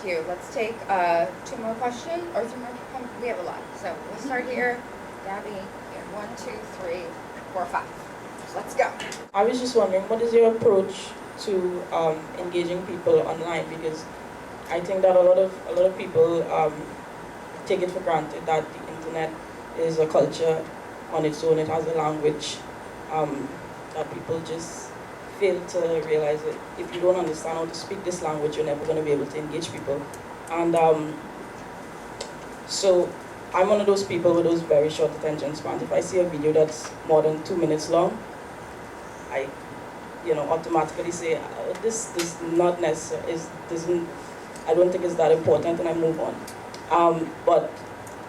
Thank you. Let's take 2 more questions, or 3 more. We have a lot. So we'll start here. Gabby, here. 1, 2, 3, 4, 5. Let's go. I was just wondering, what is your approach to engaging people online? Because I think that a lot of people take it for granted that the internet is a culture on its own. It has a language that people just fail to realize that if you don't understand how to speak this language, you're never going to be able to engage people. And so I'm one of those people with those very short attention spans. If I see a video that's more than 2 minutes long, I automatically say, this is not necessary, I don't think it's that important, and I move on. But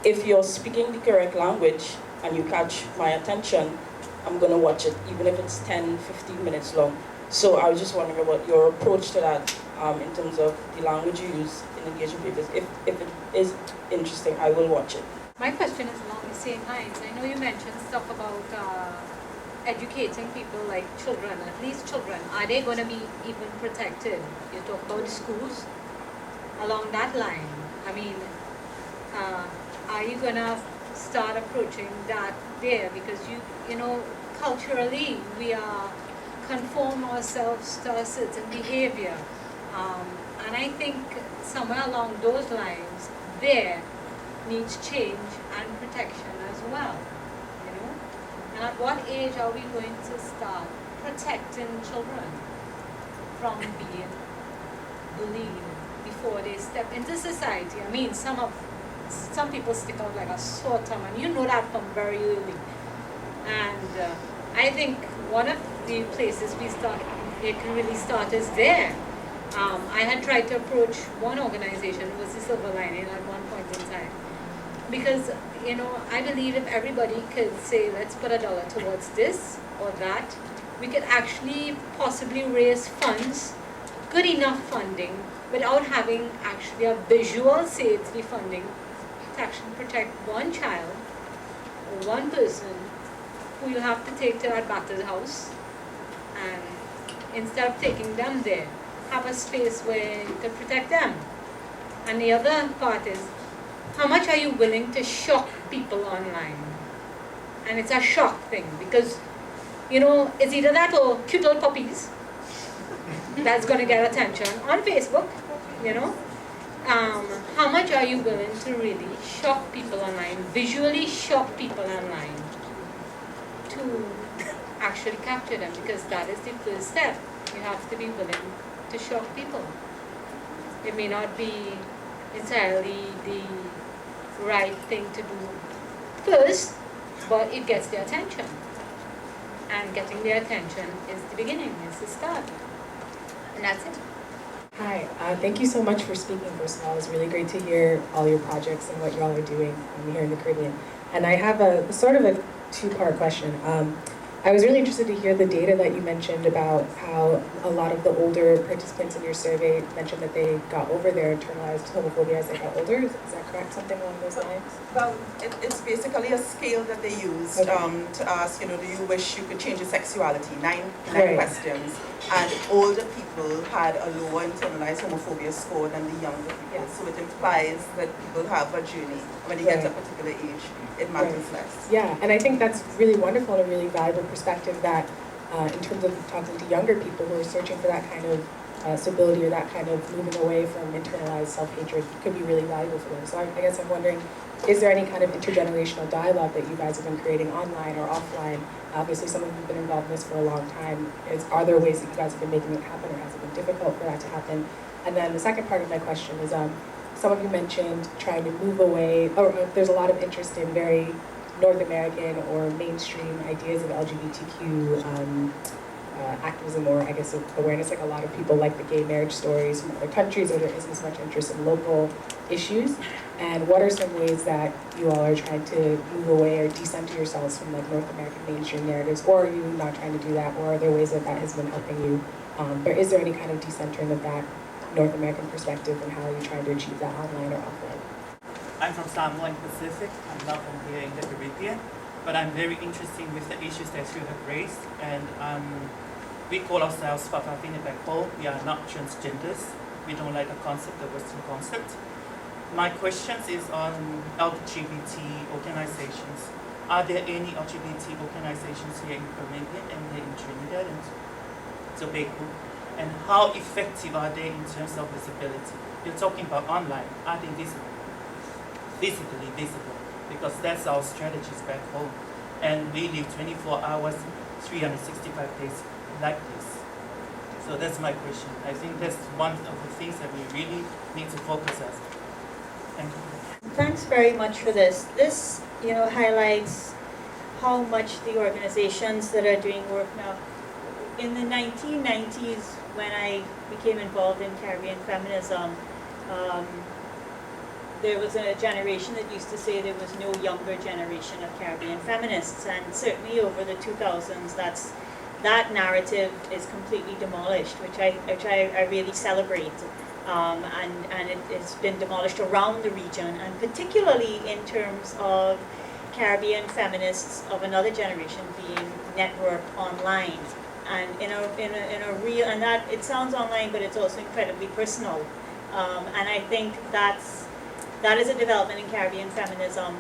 if you're speaking the correct language and you catch my attention, I'm going to watch it, even if it's 10, 15 minutes long. So I was just wondering about your approach to that in terms of the language you use in engaging people. If it is interesting, I will watch it. My question is along the same lines. I know you mentioned stuff about educating people like children, at least children. Are they going to be even protected? You talk about schools. Along that line, I mean, are you going to start approaching that there? Because culturally, we conform ourselves to a certain behavior. And I think somewhere along those lines, there needs change and protection as well. And at what age are we going to start protecting children from being bullied before they step into society? I mean, some people stick out like a sore thumb, and you know that from very early. And I think one of the places it can really start is there. I had tried to approach one organization, it was the Silver Lining at one point in time. Because, I believe if everybody could say, let's put $1 towards this or that, we could actually possibly raise funds, good enough funding, without having actually a visual say to the funding, to actually protect one child or one person who you have to take to that battered house. And instead of taking them there, have a space where you can protect them. And the other part is, how much are you willing to shock people online? And it's a shock thing because, it's either that or cute little puppies that's going to get attention on Facebook, How much are you willing to really shock people online, visually shock people online to actually capture them? Because that is the first step. You have to be willing to shock people. It may not be entirely the right thing to do first, but it gets their attention. And getting their attention is the beginning, is the start. And that's it. Hi, thank you so much for speaking, first of all. It's really great to hear all your projects and what you all are doing here in the Caribbean. And I have a sort of a 2-part question. I was really interested to hear the data that you mentioned about how a lot of the older participants in your survey mentioned that they got over their internalized homophobia as they got older. Is that correct? Something along those lines? Well, it's basically a scale that they used to ask, do you wish you could change your sexuality? Nine questions. And older people had a lower internalized homophobia score than the younger people. Yes. So it implies that people have a journey. When you get to a particular age, it matters less. Yeah, and I think that's really wonderful and a really valuable perspective that in terms of talking to younger people who are searching for that kind of stability or that kind of moving away from internalized self-hatred could be really valuable for them. So I guess I'm wondering, is there any kind of intergenerational dialogue that you guys have been creating online or offline? Obviously, some of you have been involved in this for a long time. Are there ways that you guys have been making it happen, or has it been difficult for that to happen? And then the second part of my question is, some of you mentioned trying to move away, or there's a lot of interest in very North American or mainstream ideas of LGBTQ activism, or I guess awareness. Like a lot of people like the gay marriage stories from other countries, or there isn't as much interest in local issues. And what are some ways that you all are trying to move away or decenter yourselves from like North American mainstream narratives, or are you not trying to do that, or are there ways that has been helping you? But is there any kind of decentering of that North American perspective, and how are you trying to achieve that online or offline? I'm from Samoa Pacific. I'm not from here in the Caribbean, but I'm very interested with the issues that you have raised, and we call ourselves Papafini Bekpo. We are not transgenders. We don't like the concept, the Western concept. My question is on LGBT organizations. Are there any LGBT organizations here in Caribbean and in Trinidad and Tobago? And how effective are they in terms of visibility? You're talking about online. Are they visible? Physically visible? Because that's our strategies back home. And we live 24 hours, 365 days like this. So that's my question. I think that's one of the things that we really need to focus on. Thank you. Thanks very much for this. This, highlights how much the organizations that are doing work now. In the 1990s, when I became involved in Caribbean feminism, there was a generation that used to say there was no younger generation of Caribbean feminists, and certainly over the 2000s, that narrative is completely demolished, which I really celebrate. And it's been demolished around the region, and particularly in terms of Caribbean feminists of another generation being networked online, and in a real, and that it sounds online, but it's also incredibly personal, and I think that is a development in Caribbean feminism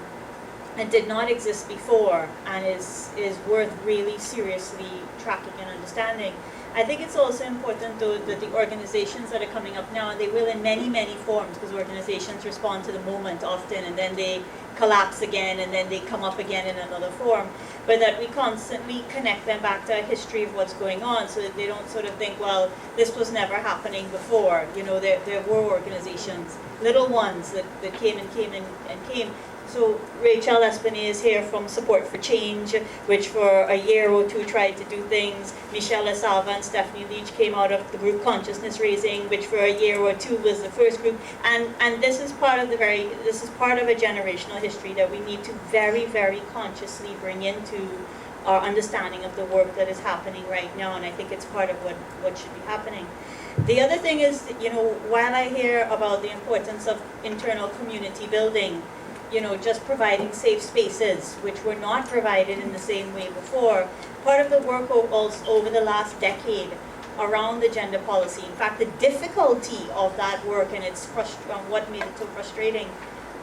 and did not exist before, and is worth really seriously tracking and understanding. I think it's also important, though, that the organizations that are coming up now, and they will in many, many forms, because organizations respond to the moment often, and then they collapse again, and then they come up again in another form, but that we constantly connect them back to a history of what's going on, so that they don't sort of think, well, this was never happening before. There were organizations, little ones that came and came and came. So Rachel Espinay is here from Support for Change, which for a year or two tried to do things. Michelle Esalva and Stephanie Leach came out of the group Consciousness Raising, which for a year or two was the first group. And this is part of a generational history that we need to very, very consciously bring into our understanding of the work that is happening right now, and I think it's part of what should be happening. The other thing is, while I hear about the importance of internal community building, just providing safe spaces, which were not provided in the same way before. Part of the work also over the last decade around the gender policy, in fact, the difficulty of that work and what made it so frustrating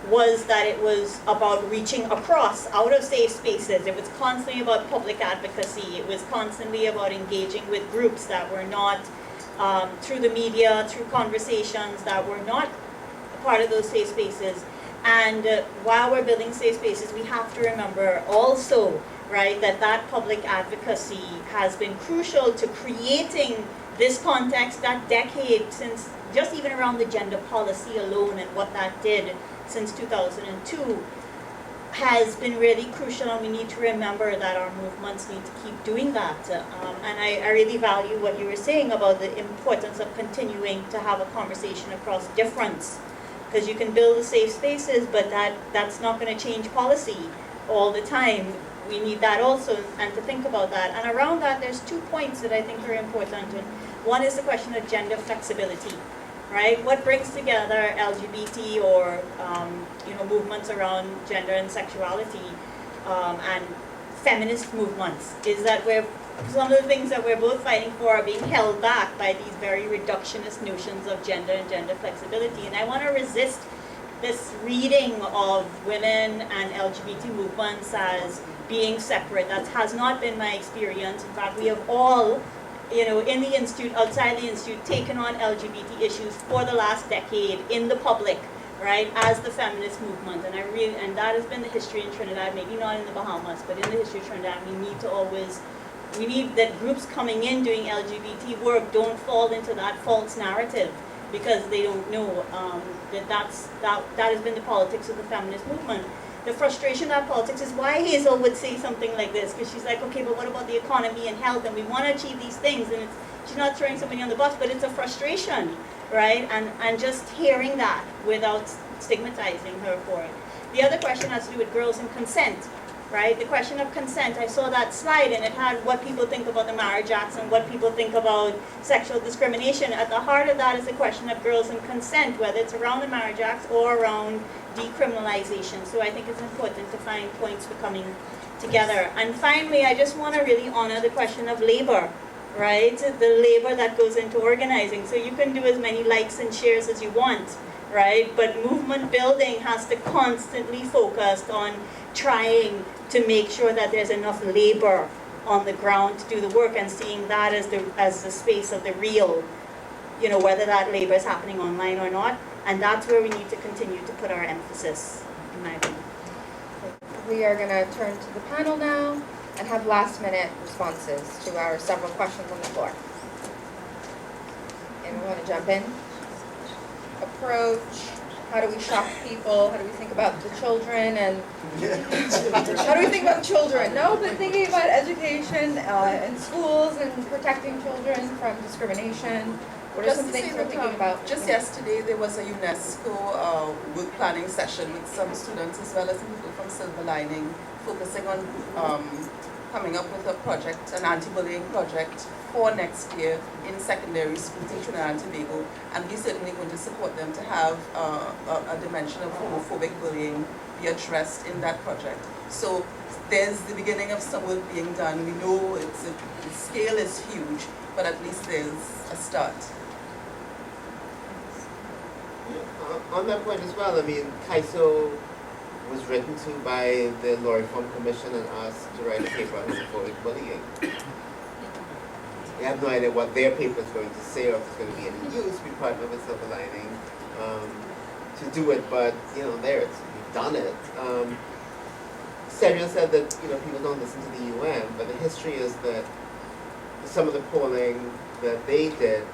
was that it was about reaching across out of safe spaces. It was constantly about public advocacy. It was constantly about engaging with groups that were not, through the media, through conversations that were not part of those safe spaces. And while we're building safe spaces, we have to remember also, right, that public advocacy has been crucial to creating this context, that decade since, just even around the gender policy alone and what that did since 2002, has been really crucial, and we need to remember that our movements need to keep doing that. And I really value what you were saying about the importance of continuing to have a conversation across difference. Because you can build the safe spaces, but that's not going to change policy all the time. We need that also, and to think about that. And around that, there's 2 points that I think are important. And one is the question of gender flexibility, right? What brings together LGBT or movements around gender and sexuality and feminist movements is that some of the things that we're both fighting for are being held back by these very reductionist notions of gender and gender flexibility. And I want to resist this reading of women and LGBT movements as being separate. That has not been my experience. In fact, we have all, in the Institute, outside the Institute, taken on LGBT issues for the last decade in the public, right, as the feminist movement. And that has been the history in Trinidad, maybe not in the Bahamas, but in the history of Trinidad. We need that groups coming in doing LGBT work don't fall into that false narrative, because they don't know that has been the politics of the feminist movement. The frustration of that politics is why Hazel would say something like this, because she's like, okay, but what about the economy and health, and we want to achieve these things, and she's not throwing somebody on the bus, but it's a frustration, right? And just hearing that without stigmatizing her for it. The other question has to do with girls and consent. Right? The question of consent, I saw that slide and it had what people think about the Marriage Acts and what people think about sexual discrimination. At the heart of that is the question of girls and consent, whether it's around the Marriage Acts or around decriminalization. So I think it's important to find points for coming together. And finally, I just want to really honor the question of labor, right? The labor that goes into organizing. So you can do as many likes and shares as you want, right? But movement building has to constantly focus on trying to make sure that there's enough labor on the ground to do the work, and seeing that as the space of the real, you know, whether that labor is happening online or not. And that's where we need to continue to put our emphasis, in my opinion. We are going to turn to the panel now and have last minute responses to our several questions on the floor. Anyone want to jump in? Approach. How do we shock people? How do we think about the children? And how do we think about children? No, but thinking about education in schools and protecting children from discrimination. What are some things we're thinking about? Just yesterday, there was a UNESCO work planning session with some students as well as people from Silver Lining, focusing on coming up with a project, an anti-bullying project for next year in secondary schools in Trinidad and Tobago, and we're certainly going to support them to have a dimension of homophobic bullying be addressed in that project. So there's the beginning of some work being done. We know the scale is huge, but at least there's a start. On that point as well, I mean, CAISO was written to by the Law Reform Commission and asked to write a paper on homophobic bullying. We have no idea what their paper is going to say or if it's going to be any use. We partner with Silver Lining to do it, but you know, we've done it. CEDRIANN said that people don't listen to the UN, but the history is that some of the polling that they did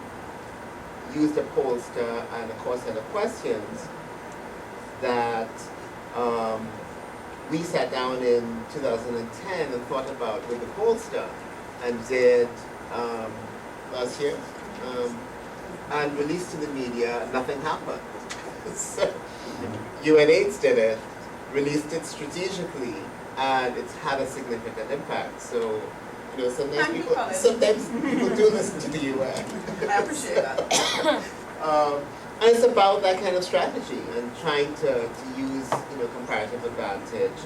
used a pollster and a core set of questions that we sat down in 2010 and thought about with the pollster and did last year and released to the media. Nothing happened. So UNAIDS did it, released it strategically, and it's had a significant impact. So sometimes people do listen to the UN. I appreciate that. And it's about that kind of strategy and trying to use comparative advantage.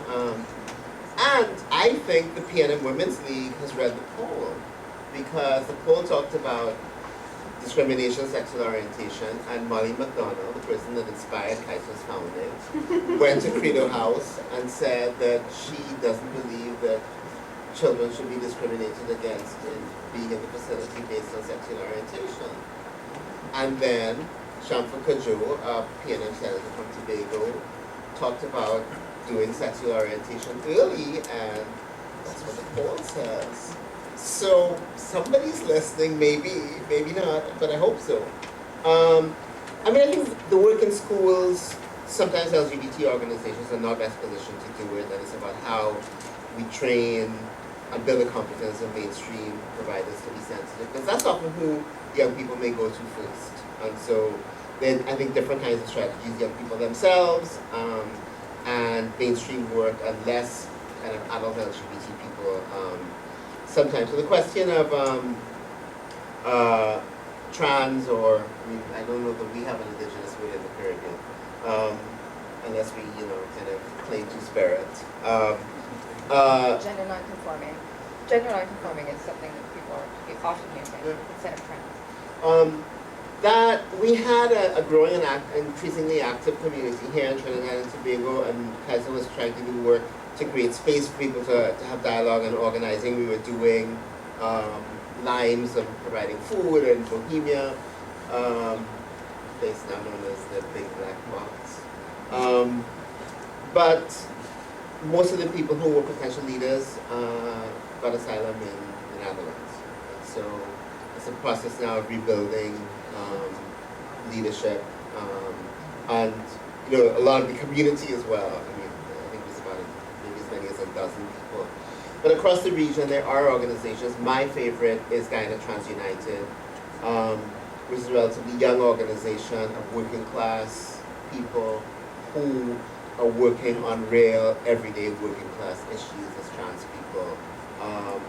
And I think the PNM Women's League has read the poll, because the poll talked about discrimination, sexual orientation, and Molly McDonald, the person that inspired CAISO's founding, went to Credo House and said that she doesn't believe that children should be discriminated against in being in the facility based on sexual orientation. And then Shamfa Kajo, a PNM senator from Tobago, talked about doing sexual orientation early, and that's what the poll says. So somebody's listening, maybe not, but I hope so. I think the work in schools, sometimes LGBT organizations are not best positioned to do it, and it's about how we train and build the competence of mainstream providers to be sensitive, because that's often who young people may go to first. And so then I think different kinds of strategies, young people themselves, and mainstream work, and less kind of adult LGBT people. Sometimes, so the question of trans, or I don't know that we have an indigenous word in the Caribbean, unless we kind of claim to spirit. Gender non-conforming. Gender non-conforming is something that people are often using instead of trans. That we had a growing and increasingly active community here in Trinidad and Tobago, and CAISO was trying to do work to create space for people to have dialogue and organizing. We were doing limes of providing food in Bohemia, place now known as the Big Black Box. But most of the people who were potential leaders got asylum in the Netherlands. So it's a process now of rebuilding leadership, and a lot of the community as well. I think there's about maybe as many as a dozen people. But across the region, there are organizations. My favorite is Guyana Trans United, which is a relatively young organization of working class people who are working on real, everyday working class issues as trans people.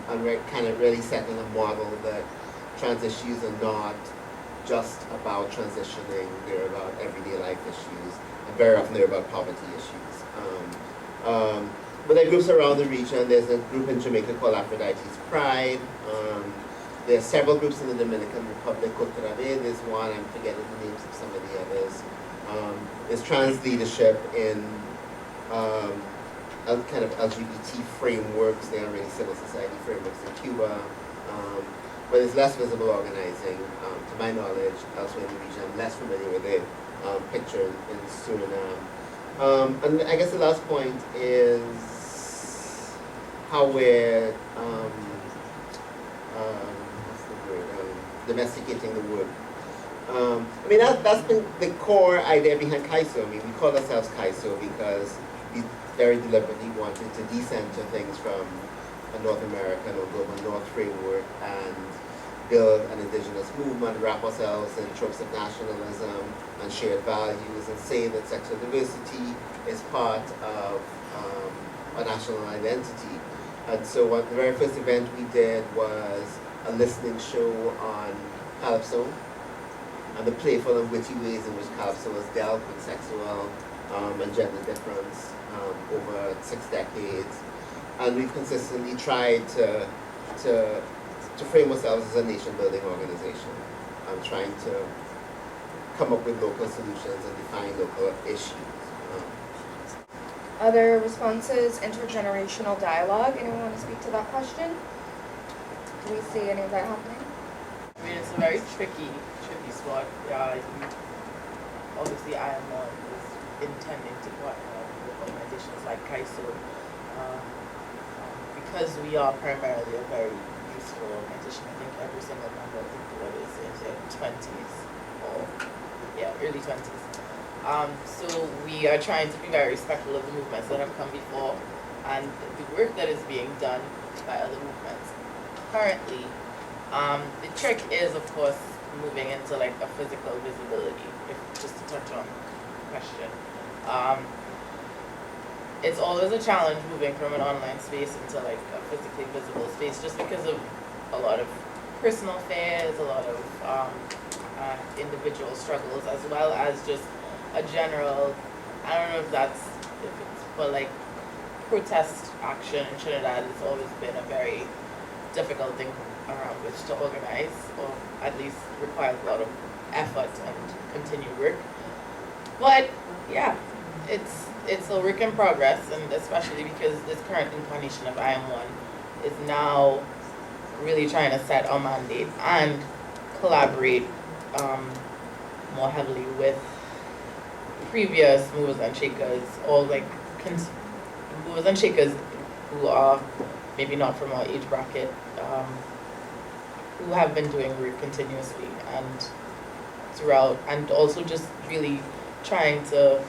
And we're kind of really setting a model that trans issues are not just about transitioning, they're about everyday life issues, and very often they're about poverty issues. But there are groups around the region. There's a group in Jamaica called Aphrodite's Pride. There are several groups in the Dominican Republic. Cotrabe is one. I'm forgetting the names of some of the others. There's trans leadership in kind of LGBT frameworks. There are really civil society frameworks in Cuba. But there's less visible organizing, to my knowledge, elsewhere in the region. I'm less familiar with the picture in Suriname. And I guess the last point is how we're what's the word? Domesticating the word. I mean, that's been the core idea behind CAISO. I mean, we call ourselves CAISO because we very deliberately wanted to decenter things from a North American or global North framework and build an indigenous movement, wrap ourselves in tropes of nationalism and shared values, and say that sexual diversity is part of our national identity. And so the very first event we did was a listening show on Calypso and the playful and witty ways in which Calypso has dealt with sexual and gender difference over 6 decades. And we've consistently tried to frame ourselves as a nation-building organization, trying to come up with local solutions and define local issues. Other responses, intergenerational dialogue. Anyone want to speak to that question? Do we see any of that happening? I mean, it's a very tricky spot. Obviously, IMO is intending to partner with organizations like CAISO because we are primarily a very useful organization. I think every single member of the board is in their 20s or early 20s. So we are trying to be very respectful of the movements that have come before and the work that is being done by other movements currently. The trick is, of course, moving into like a physical visibility, just to touch on the question. It's always a challenge moving from an online space into like a physically visible space, just because of a lot of personal affairs, a lot of individual struggles, as well as just a general, I don't know if it's, but like protest action in Trinidad has always been a very difficult thing around which to organize, or at least requires a lot of effort and continued work. But yeah, it's a work in progress, and especially because this current incarnation of IM1 is now really trying to set our mandate and collaborate more heavily with previous movers and shakers, or like movers and shakers who are maybe not from our age bracket, who have been doing work continuously and throughout, and also just really trying to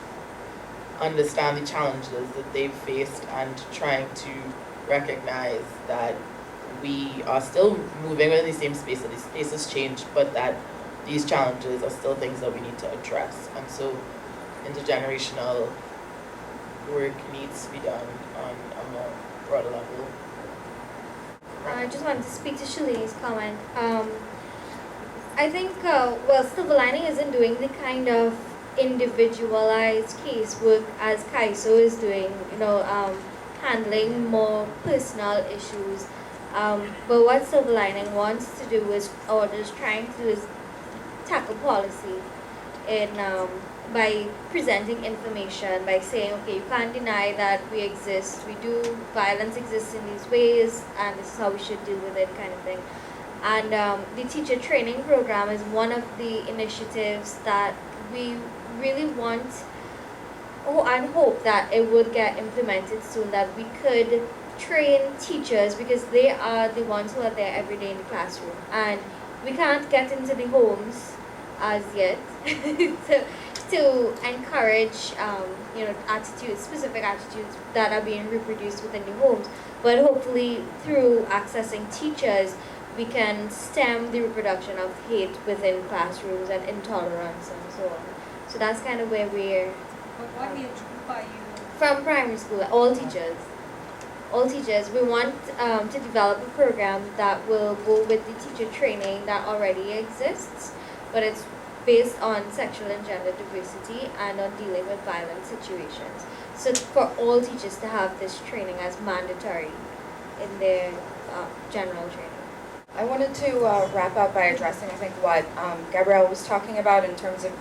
understand the challenges that they've faced and trying to recognize that we are still moving in the same space, that these spaces change, but that these challenges are still things that we need to address. And so intergenerational work needs to be done on a more broader level. I just wanted to speak to Shalee's comment. I think, Silver Lining isn't doing the kind of individualized casework as CAISO is doing, handling more personal issues. But what Silver Lining wants to do is trying to tackle policy by presenting information, by saying, okay, you can't deny that we exist, violence exists in these ways, and this is how we should deal with it, kind of thing. And the teacher training program is one of the initiatives that we really want and hope that it would get implemented soon, that we could train teachers, because they are the ones who are there every day in the classroom. And we can't get into the homes as yet to encourage specific attitudes that are being reproduced within the homes. But hopefully through accessing teachers, we can stem the reproduction of hate within classrooms and intolerance and so on. So that's kind of where we're... What age group are you? From primary school, all teachers. All teachers. We want to develop a program that will go with the teacher training that already exists, but it's based on sexual and gender diversity and on dealing with violent situations. So for all teachers to have this training as mandatory in their general training. I wanted to wrap up by addressing, I think, what Gabrielle was talking about in terms of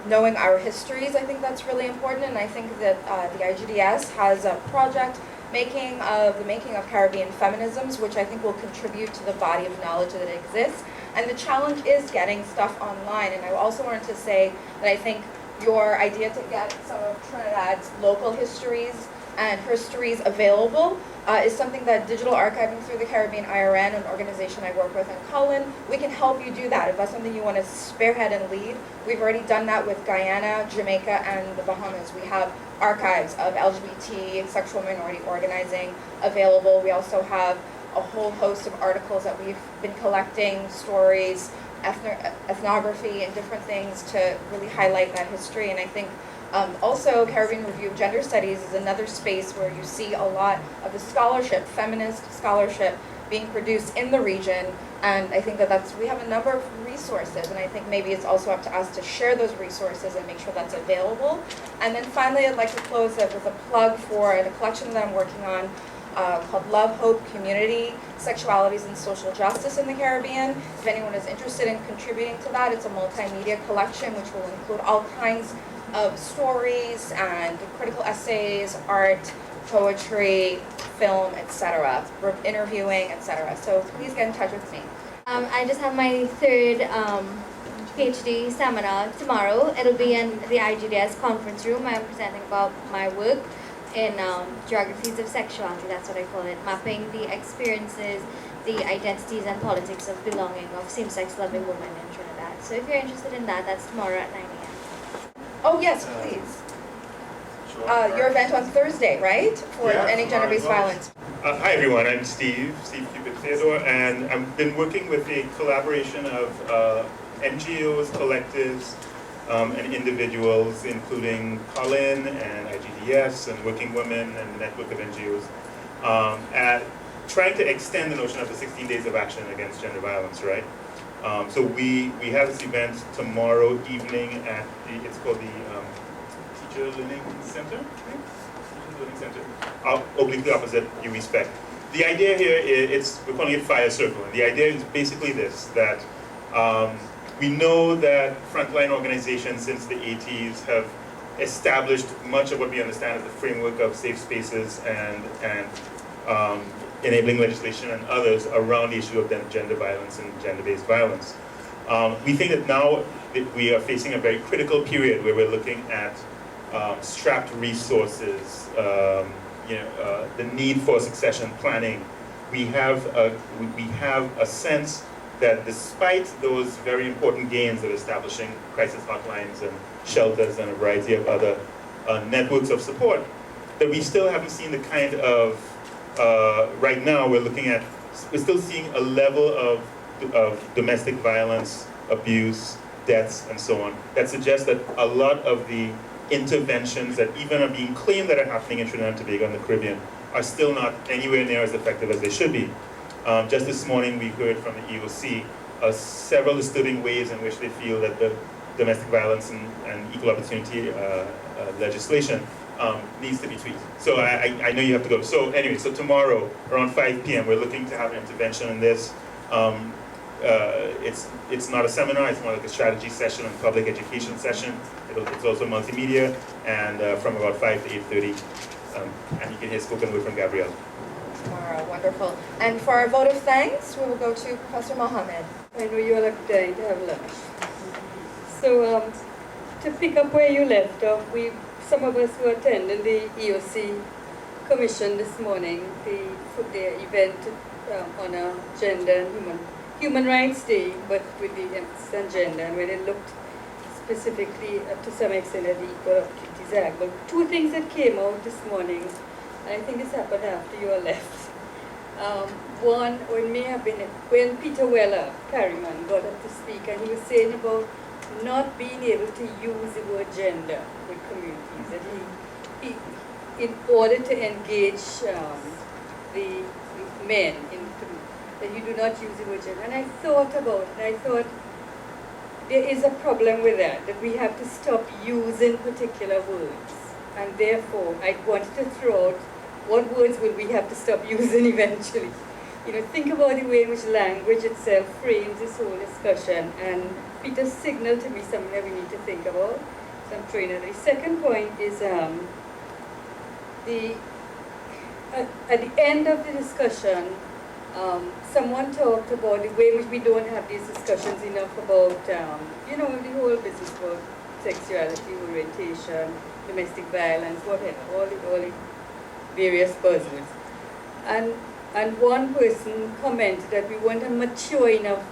knowing our histories. I think that's really important, and I think that the IGDS has a project the making of Caribbean feminisms, which I think will contribute to the body of knowledge that exists. And the challenge is getting stuff online. And I also wanted to say that I think your idea to get some of Trinidad's local histories and histories available is something that Digital Archiving through the Caribbean IRN, an organization I work with in COLIN, we can help you do that. If that's something you want to spearhead and lead, we've already done that with Guyana, Jamaica, and the Bahamas. We have archives of LGBT, sexual minority organizing available. We also have a whole host of articles that we've been collecting, stories, ethnography, and different things to really highlight that history. And I think also, Caribbean Review of Gender Studies is another space where you see a lot of the scholarship, feminist scholarship, being produced in the region. And I think that we have a number of resources, and I think maybe it's also up to us to share those resources and make sure that's available. And then finally, I'd like to close it with a plug for a collection that I'm working on called Love, Hope, Community, Sexualities, and Social Justice in the Caribbean. If anyone is interested in contributing to that, it's a multimedia collection which will include all kinds of stories and critical essays, art, poetry, film, etc., interviewing, etc. So please get in touch with me. I just have my third Ph.D. seminar tomorrow. It'll be in the IGDS conference room. I'm presenting about my work in geographies of sexuality, that's what I call it, mapping the experiences, the identities and politics of belonging of same-sex loving women in Trinidad. So if you're interested in that, that's tomorrow at 9 a.m. Oh yes, please. Your event on Thursday, right? For ending gender-based violence. Hi everyone, I'm Steve Cupid Theodore, and I've been working with a collaboration of NGOs, collectives, and individuals, including COLIN and IGDS and Working Women and the network of NGOs, at trying to extend the notion of the 16 days of action against gender violence, right? So we have this event tomorrow evening at it's called the Teacher Learning Center, Teacher Learning Center, obliquely opposite UWE-SPEC. The idea here is, we're calling it Fire Circle, and the idea is basically this, that we know that frontline organizations since the 80s have established much of what we understand as the framework of safe spaces and enabling legislation and others around the issue of gender violence and gender-based violence. We think that now that we are facing a very critical period where we're looking at strapped resources, the need for succession planning. We have a sense that despite those very important gains of establishing crisis hotlines and shelters and a variety of other networks of support, that we still haven't seen the kind of, right now we're still seeing a level of domestic violence, abuse, deaths, and so on, that suggests that a lot of the interventions that even are being claimed that are happening in Trinidad and Tobago and the Caribbean are still not anywhere near as effective as they should be. Just this morning we heard from the EOC several disturbing ways in which they feel that the domestic violence and equal opportunity legislation needs to be tweaked. So I know you have to go. So anyway, so tomorrow around 5 p.m. we're looking to have an intervention in this. It's not a seminar, it's more like a strategy session and public education session. It's also multimedia, and from about 5 to 8:30, and you can hear spoken word from Gabrielle. Tomorrow, wonderful. And for our vote of thanks, we will go to Professor Mohammed. I know you all are dying to have lunch. So to pick up where you left off, some of us who attended the EOC commission this morning, the event on a gender and human rights day, but with the emphasis on gender, and when it looked specifically to some extent at the Equal Opportunities Act. But two things that came out this morning, and I think this happened after you all left. One, when Peter Weller, Perryman, got up to speak, and he was saying about not being able to use the word gender with communities, that he in order to engage the men that you do not use the word gender. And I thought about it, I thought there is a problem with that we have to stop using particular words. And therefore, I wanted to throw out what words will we have to stop using eventually. think about the way in which language itself frames this whole discussion, and Peter signaled to me something that we need to think about. So I'm trying to. The second point is at the end of the discussion, someone talked about the way in which we don't have these discussions enough about, the whole business about sexuality, orientation, domestic violence, whatever, all the various buzzwords. And one person commented that we want a mature enough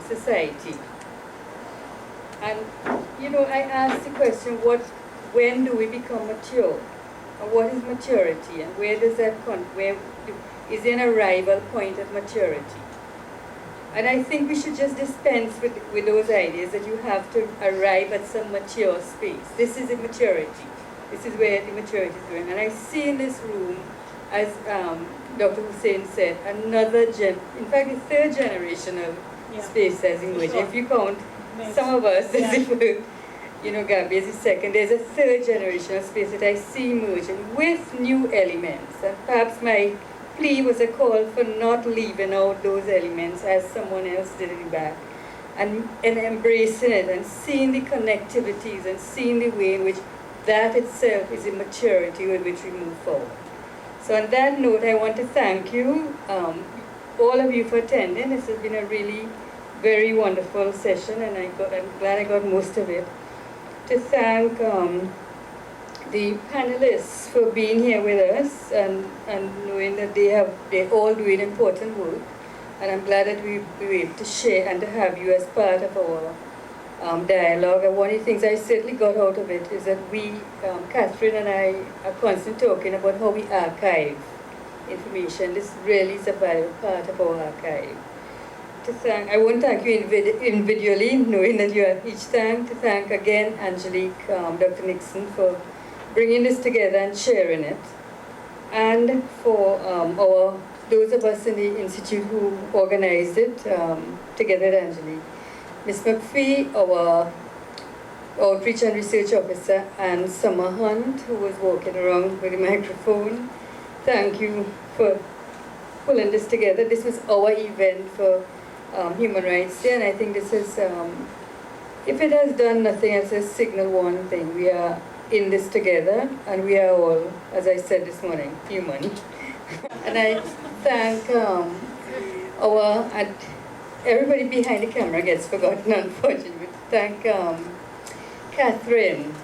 society. And, I asked the question, when do we become mature? And what is maturity? And where does that come? Is there an arrival point at maturity? And I think we should just dispense with those ideas that you have to arrive at some mature space. This is a maturity. This is where the maturity is going. And I see in this room, as Dr. Hussain said, in fact, the third generational space as in which, if you count some of us, as if we're, Gabby is the second, there's a third generational space that I see emerging with new elements. And perhaps my plea was a call for not leaving out those elements as someone else did in the back, and embracing it and seeing the connectivities and seeing the way in which that itself is a maturity with which we move forward. So on that note, I want to thank you, all of you, for attending. This has been a really very wonderful session, and I'm glad I got most of it. To thank the panelists for being here with us and knowing that they're all doing important work. And I'm glad that we were able to share and to have you as part of our dialogue. And one of the things I certainly got out of it is that we, Catherine and I, are constantly talking about how we archive information. This really is a valuable part of our archive. I want to thank you individually, knowing that you are each thanked. To thank again Angelique, Dr. NIXON, for bringing this together and sharing it. And for those of us in the Institute who organized it, together with Angelique. Ms. McPhee, our Outreach and Research Officer, and Summer Hunt, who was walking around with a microphone. Thank you for pulling this together. This was our event for Human Rights Day, and I think this is, if it has done nothing else, a signal one thing. We are in this together, and we are all, as I said this morning, human. And I thank everybody behind the camera gets forgotten, unfortunately. Thank Catherine,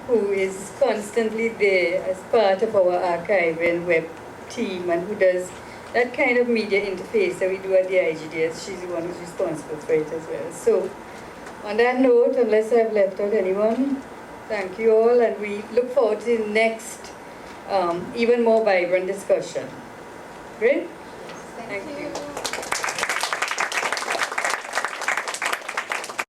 who is constantly there as part of our archiving web team and who does that kind of media interface that we do at the IGDS. She's the one who's responsible for it as well. So, on that note, unless I've left out anyone, thank you all, and we look forward to the next, even more vibrant discussion. Great? Thank you.